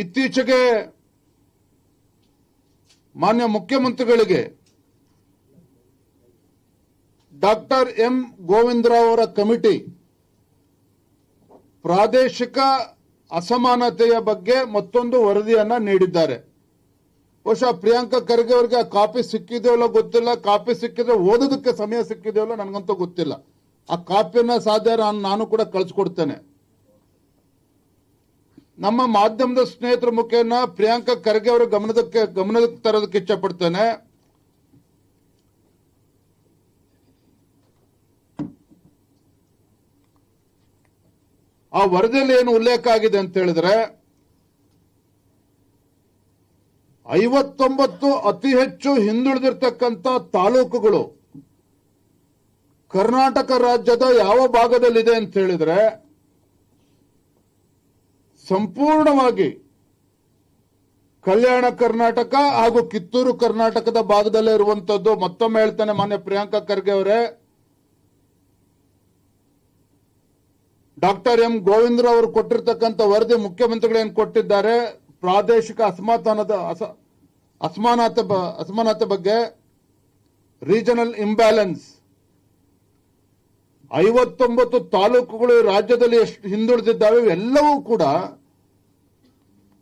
ಇತ್ತೀಚೆಗೆ ಮಾನ್ಯ ಮುಖ್ಯಮಂತ್ರಿಗಳಿಗೆ ಡಾಕ್ಟರ್ ಎಂ ಗೋವಿಂದರಾವ್ ಅವರ ಕಮಿಟಿ ಪ್ರಾದೇಶಿಕ ಅಸಮಾನತೆಯ ಬಗ್ಗೆ ಮತ್ತೊಂದು ವರದಿಯನ್ನ ನೀಡಿದ್ದಾರೆ. ಬಹುಶಃ ಪ್ರಿಯಾಂಕಾ ಖರ್ಗೆ ಅವರಿಗೆ ಆ ಕಾಪಿ ಸಿಕ್ಕಿದೆಯೋ ಗೊತ್ತಿಲ್ಲ, ಕಾಪಿ ಸಿಕ್ಕಿದ್ರೆ ಓದೋದಕ್ಕೆ ಸಮಯ ಸಿಕ್ಕಿದೆಯೋ ನನಗಂತೂ ಗೊತ್ತಿಲ್ಲ. ಆ ಕಾಪಿಯನ್ನ ಸಾಧ್ಯ ನಾನು ಕೂಡ ಕಳಿಸ್ಕೊಡ್ತೇನೆ. ನಮ್ಮ ಮಾಧ್ಯಮದ ಸ್ನೇಹಿತರ ಮುಖೇನ ಪ್ರಿಯಾಂಕಾ ಖರ್ಗೆ ಅವರ ಗಮನಕ್ಕೆ ತರೋದಕ್ಕೆ ಇಚ್ಛಪಡ್ತೇನೆ. ಆ ವರದಿಯಲ್ಲಿ ಏನು ಉಲ್ಲೇಖ ಆಗಿದೆ ಅಂತ ಹೇಳಿದ್ರೆ 59 ಅತಿ ಹೆಚ್ಚು ಹಿಂದುಳಿದಿರ್ತಕ್ಕಂಥ ತಾಲೂಕುಗಳು ಕರ್ನಾಟಕ ರಾಜ್ಯದ ಯಾವ ಭಾಗದಲ್ಲಿದೆ ಅಂತ ಹೇಳಿದ್ರೆ ಸಂಪೂರ್ಣವಾಗಿ ಕಲ್ಯಾಣ ಕರ್ನಾಟಕ ಹಾಗೂ ಕಿತ್ತೂರು ಕರ್ನಾಟಕದ ಭಾಗದಲ್ಲೇ ಇರುವಂತದ್ದು. ಮತ್ತೊಮ್ಮೆ ಹೇಳ್ತಾನೆ ಮಾನ್ಯ ಪ್ರಿಯಾಂಕಾ ಖರ್ಗೆ ಅವರೇ, ಡಾಕ್ಟರ್ ಎಂ ಗೋವಿಂದರಾವ್ ಅವರು ಕೊಟ್ಟಿರ್ತಕ್ಕಂಥ ವರದಿ ಮುಖ್ಯಮಂತ್ರಿಗಳೇನು ಕೊಟ್ಟಿದ್ದಾರೆ ಪ್ರಾದೇಶಿಕ ಅಸಮಾನತೆ ಬಗ್ಗೆ, ರೀಜನಲ್ ಇಂಬ್ಯಾಲೆನ್ಸ್, 59 ತಾಲೂಕುಗಳು ರಾಜ್ಯದಲ್ಲಿ ಎಷ್ಟು ಹಿಂದುಳಿದಿದ್ದಾವೆ ಎಲ್ಲವೂ ಕೂಡ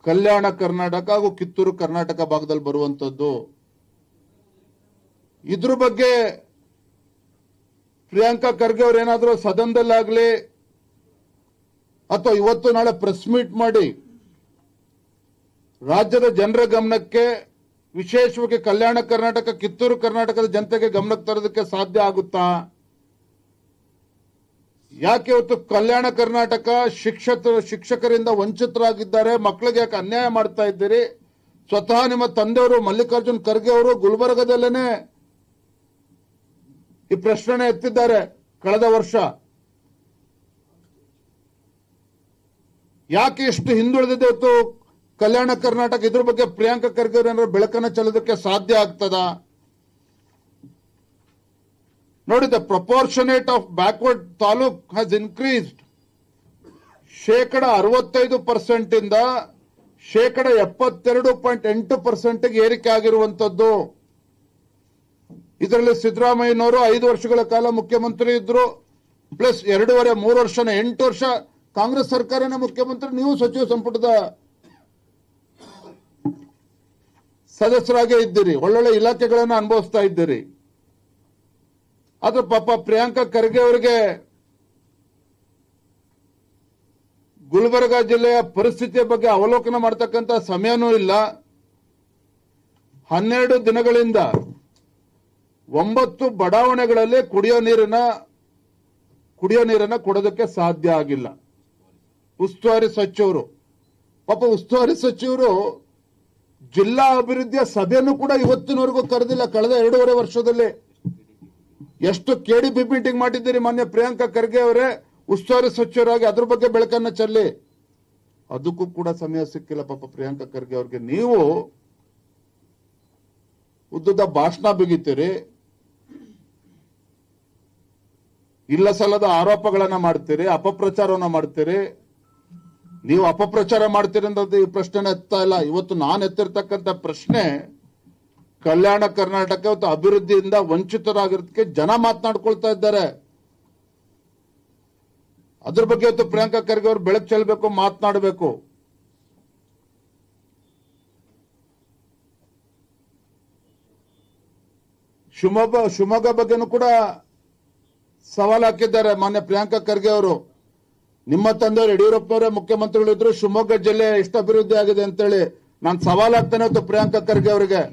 ಕಲ್ಯಾಣ ಕರ್ನಾಟಕ ಹಾಗೂ ಕಿತ್ತೂರು ಕರ್ನಾಟಕ ಭಾಗದಲ್ಲಿ ಬರುವಂತದ್ದು. ಇದ್ರ ಬಗ್ಗೆ ಪ್ರಿಯಾಂಕಾ ಖರ್ಗೆ ಅವರು ಏನಾದರೂ ಸದನದಲ್ಲಾಗಲಿ ಅಥವಾ ಇವತ್ತು ನಾಳೆ ಪ್ರೆಸ್ ಮೀಟ್ ಮಾಡಿ ರಾಜ್ಯದ ಜನರ ಗಮನಕ್ಕೆ, ವಿಶೇಷವಾಗಿ ಕಲ್ಯಾಣ ಕರ್ನಾಟಕ ಕಿತ್ತೂರು ಕರ್ನಾಟಕದ ಜನತೆಗೆ ಗಮನಕ್ಕೆ ತರೋದಕ್ಕೆ ಸಾಧ್ಯ ಆಗುತ್ತಾ? ಯಾಕೆ ಇವತ್ತು ಕಲ್ಯಾಣ ಕರ್ನಾಟಕ ಶಿಕ್ಷಕರಿಂದ ವಂಚಿತರಾಗಿದ್ದಾರೆ, ಮಕ್ಕಳಿಗೆ ಯಾಕೆ ಅನ್ಯಾಯ ಮಾಡ್ತಾ ಇದ್ದೀರಿ? ಸ್ವತಃ ನಿಮ್ಮ ತಂದೆಯವರು ಮಲ್ಲಿಕಾರ್ಜುನ್ ಖರ್ಗೆ ಅವರು ಗುಲ್ಬರ್ಗದಲ್ಲೇನೆ ಈ ಪ್ರಶ್ನೆ ಎತ್ತಿದ್ದಾರೆ ಕಳೆದ ವರ್ಷ. ಯಾಕೆ ಇಷ್ಟು ಹಿಂದುಳಿದಿದೆ ಇವತ್ತು ಕಲ್ಯಾಣ ಕರ್ನಾಟಕ? ಇದ್ರ ಬಗ್ಗೆ ಪ್ರಿಯಾಂಕಾ ಖರ್ಗೆ ಅವರು ಬೆಳಕನ್ನು ಚೆಲ್ಲೋದಕ್ಕೆ ಸಾಧ್ಯ ಆಗ್ತದಾ? ನೋಡಿ, the proportionate of backward taluk has increased 65% ಇಂದ 72.8% ಏರಿಕೆ ಆಗಿರುವಂತದ್ದು. ಇದರಲ್ಲಿ ಸಿದ್ದರಾಮಯ್ಯನವರು 5 ವರ್ಷಗಳ ಕಾಲ ಮುಖ್ಯಮಂತ್ರಿ ಇದ್ರು, ಪ್ಲಸ್ 2.5-3 ವರ್ಷನ 8 ವರ್ಷ ಕಾಂಗ್ರೆಸ್ ಸರ್ಕಾರನ ಮುಖ್ಯಮಂತ್ರಿ, ನೀವು ಸಚಿವ ಸಂಪುಟದ ಸದಸ್ಯರಾಗೇ ಇದ್ದೀರಿ, ಒಳ್ಳೊಳ್ಳೆ ಇಲಾಖೆಗಳನ್ನು ಅನುಭವಿಸ್ತಾ ಇದ್ದೀರಿ. ಆದ್ರೆ ಪಾಪ ಪ್ರಿಯಾಂಕಾ ಖರ್ಗೆ ಅವರಿಗೆ ಗುಲ್ಬರ್ಗಾ ಜಿಲ್ಲೆಯ ಪರಿಸ್ಥಿತಿಯ ಬಗ್ಗೆ ಅವಲೋಕನ ಮಾಡತಕ್ಕಂತ ಸಮಯನೂ ಇಲ್ಲ. 12 ದಿನಗಳಿಂದ 9 ಬಡಾವಣೆಗಳಲ್ಲಿ ಕುಡಿಯೋ ನೀರನ್ನ ಕೊಡೋದಕ್ಕೆ ಸಾಧ್ಯ ಆಗಿಲ್ಲ. ಉಸ್ತುವಾರಿ ಸಚಿವರು ಜಿಲ್ಲಾ ಅಭಿವೃದ್ಧಿಯ ಸಭೆಯನ್ನು ಕೂಡ ಇವತ್ತಿನವರೆಗೂ ಕರೆದಿಲ್ಲ. ಕಳೆದ 2.5 ವರ್ಷದಲ್ಲಿ ಎಷ್ಟು ಕೆಡಿಪಿ ಮೀಟಿಂಗ್ ಮಾಡಿದ್ದೀರಿ ಮಾನ್ಯ ಪ್ರಿಯಾಂಕಾ ಖರ್ಗೆ ಅವರೇ ಉಸ್ತುವಾರಿ ಸಚಿವರಾಗಿ? ಅದ್ರ ಬಗ್ಗೆ ಬೆಳಕನ್ನ ಚೆಲ್ಲಿ. ಅದಕ್ಕೂ ಕೂಡ ಸಮಯ ಸಿಕ್ಕಿಲ್ಲ ಪಾಪ ಪ್ರಿಯಾಂಕಾ ಖರ್ಗೆ ಅವ್ರಿಗೆ. ನೀವು ಉದ್ದದ ಭಾಷಣ ಬಿಗಿತೀರಿ, ಇಲ್ಲ ಸಲ್ಲದ ಆರೋಪಗಳನ್ನ ಮಾಡ್ತೀರಿ, ಅಪಪ್ರಚಾರವನ್ನ ಮಾಡ್ತೀರಿ. ನೀವು ಅಪಪ್ರಚಾರ ಮಾಡ್ತೀರಿ ಅನ್ನೋದು ಈ ಪ್ರಶ್ನೆ ಎತ್ತಾ ಇಲ್ಲ. ಇವತ್ತು ನಾನು ಎತ್ತಿರ್ತಕ್ಕಂಥ ಪ್ರಶ್ನೆ ಕಲ್ಯಾಣ ಕರ್ನಾಟಕ ಇವತ್ತು ಅಭಿವೃದ್ಧಿಯಿಂದ ವಂಚಿತರಾಗಿರೋದಕ್ಕೆ ಜನ ಮಾತನಾಡ್ಕೊಳ್ತಾ ಇದ್ದಾರೆ. ಅದ್ರ ಬಗ್ಗೆ ಇವತ್ತು ಪ್ರಿಯಾಂಕಾ ಖರ್ಗೆ ಅವರು ಬೆಳಕು ಚೆಲ್ಲಬೇಕು, ಮಾತನಾಡಬೇಕು. ಶಿವಮೊಗ್ಗ ಬಗ್ಗೆನೂ ಕೂಡ ಸವಾಲು ಹಾಕಿದ್ದಾರೆ ಮಾನ್ಯ ಪ್ರಿಯಾಂಕಾ ಖರ್ಗೆ ಅವರು. ನಿಮ್ಮ ತಂದೆಯವರು ಯಡಿಯೂರಪ್ಪನವರೇ ಮುಖ್ಯಮಂತ್ರಿಗಳಿದ್ರು, ಶಿವಮೊಗ್ಗ ಜಿಲ್ಲೆ ಎಷ್ಟು ಅಭಿವೃದ್ಧಿ ಆಗಿದೆ ಅಂತೇಳಿ ನಾನು ಸವಾಲು ಹಾಕ್ತೇನೆ ಇವತ್ತು ಪ್ರಿಯಾಂಕಾ ಖರ್ಗೆ ಅವರಿಗೆ.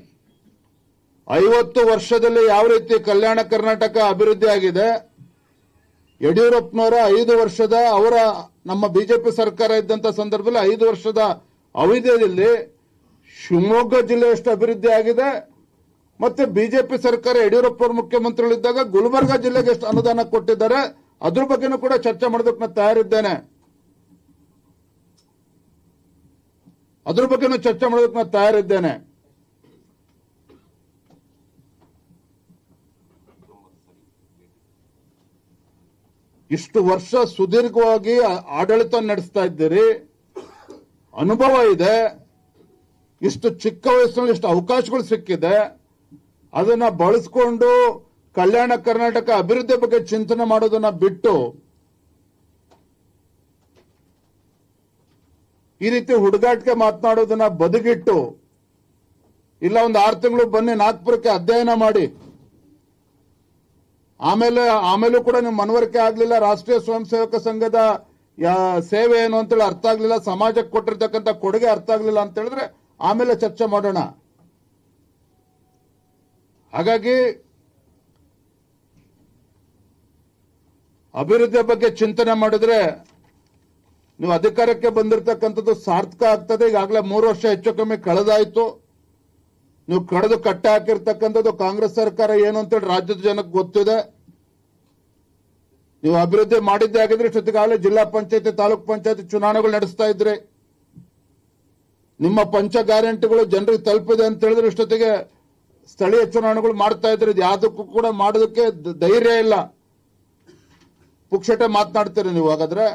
50 ವರ್ಷದಲ್ಲಿ ಯಾವ ರೀತಿ ಕಲ್ಯಾಣ ಕರ್ನಾಟಕ ಅಭಿವೃದ್ಧಿ ಆಗಿದೆ, ಯಡಿಯೂರಪ್ಪನವರ 5 ವರ್ಷದ ನಮ್ಮ ಬಿಜೆಪಿ ಸರ್ಕಾರ ಇದ್ದಂತ ಸಂದರ್ಭದಲ್ಲಿ 5 ವರ್ಷದ ಅವಧಿಯಲ್ಲಿ ಶಿವಮೊಗ್ಗ ಜಿಲ್ಲೆ ಎಷ್ಟು ಅಭಿವೃದ್ಧಿ ಆಗಿದೆ, ಮತ್ತೆ ಬಿಜೆಪಿ ಸರ್ಕಾರ ಯಡಿಯೂರಪ್ಪ ಅವರು ಮುಖ್ಯಮಂತ್ರಿಗಳಿದ್ದಾಗ ಗುಲ್ಬರ್ಗಾ ಜಿಲ್ಲೆಗೆ ಎಷ್ಟು ಅನುದಾನ ಕೊಟ್ಟಿದ್ದಾರೆ, ಅದ್ರ ಬಗ್ಗೆನೂ ಕೂಡ ಚರ್ಚೆ ಮಾಡೋದಕ್ಕೆ ನಾನು ತಯಾರಿದ್ದೇನೆ. ಇಷ್ಟು ವರ್ಷ ಸುದೀರ್ಘವಾಗಿ ಆಡಳಿತ ನಡೆಸ್ತಾ ಇದ್ದೀರಿ. ಅನುಭವ ಇದೆ, ಇಷ್ಟು ಚಿಕ್ಕ ವಯಸ್ಸಿನಲ್ಲಿ ಇಷ್ಟು ಅವಕಾಶಗಳು ಸಿಕ್ಕಿದೆ, ಅದನ್ನ ಬಳಸ್ಕೊಂಡು ಕಲ್ಯಾಣ ಕರ್ನಾಟಕ ಅಭಿವೃದ್ಧಿ ಬಗ್ಗೆ ಚಿಂತನೆ ಮಾಡೋದನ್ನ ಬಿಟ್ಟು ಈ ರೀತಿ ಹುಡುಗಾಟಿಕೆ ಮಾತನಾಡೋದನ್ನ ಬದಿಗಿಟ್ಟು, ಇಲ್ಲ ಒಂದು 6 ತಿಂಗಳು ಬನ್ನಿ ನಾಗ್ಪುರಕ್ಕೆ ಅಧ್ಯಯನ ಮಾಡಿ, ಆಮೇಲೂ ಕೂಡ ನಿಮ್ ಮನವರಿಕೆ ಆಗ್ಲಿಲ್ಲ, ರಾಷ್ಟ್ರೀಯ ಸ್ವಯಂ ಸೇವಕ ಸಂಘದ ಸೇವೆ ಏನು ಅಂತೇಳಿ ಅರ್ಥ ಆಗ್ಲಿಲ್ಲ, ಸಮಾಜಕ್ಕೆ ಕೊಟ್ಟಿರ್ತಕ್ಕಂಥ ಕೊಡುಗೆ ಅರ್ಥ ಆಗ್ಲಿಲ್ಲ ಅಂತ ಹೇಳಿದ್ರೆ ಆಮೇಲೆ ಚರ್ಚೆ ಮಾಡೋಣ. ಹಾಗಾಗಿ ಅಭಿವೃದ್ಧಿ ಬಗ್ಗೆ ಚಿಂತನೆ ಮಾಡಿದ್ರೆ ನೀವು ಅಧಿಕಾರಕ್ಕೆ ಬಂದಿರತಕ್ಕಂಥದ್ದು ಸಾರ್ಥಕ ಆಗ್ತದೆ. ಈಗಾಗಲೇ 3 ವರ್ಷ ಹೆಚ್ಚು ಕಮ್ಮಿ ಕಳೆದಾಯ್ತು. ನೀವು ಕಳೆದು ಕಟ್ಟೆ ಹಾಕಿರ್ತಕ್ಕಂಥದ್ದು ಕಾಂಗ್ರೆಸ್ ಸರ್ಕಾರ ಏನು ಅಂತೇಳಿ ರಾಜ್ಯದ ಜನಕ್ಕೆ ಗೊತ್ತಿದೆ. ನೀವು ಅಭಿವೃದ್ಧಿ ಮಾಡಿದ್ದೇ ಆಗಿದ್ರೆ ಇಷ್ಟೊತ್ತಿಗಾಗಲೇ ಜಿಲ್ಲಾ ಪಂಚಾಯತಿ, ತಾಲೂಕ್ ಪಂಚಾಯತಿ ಚುನಾವಣೆಗಳು ನಡೆಸ್ತಾ ಇದ್ರಿ. ನಿಮ್ಮ ಪಂಚ ಗ್ಯಾರಂಟಿಗಳು ಜನರಿಗೆ ತಲುಪಿದೆ ಅಂತ ಹೇಳಿದ್ರೆ ಇಷ್ಟೊತ್ತಿಗೆ ಸ್ಥಳೀಯ ಚುನಾವಣೆಗಳು ಮಾಡ್ತಾ ಇದ್ರಿ. ಯಾವುದಕ್ಕೂ ಕೂಡ ಮಾಡೋದಕ್ಕೆ ಧೈರ್ಯ ಇಲ್ಲ. ಪುಕ್ಷಟೆ ಮಾತನಾಡ್ತೀರಿ ನೀವು. ಹಾಗಾದ್ರೆ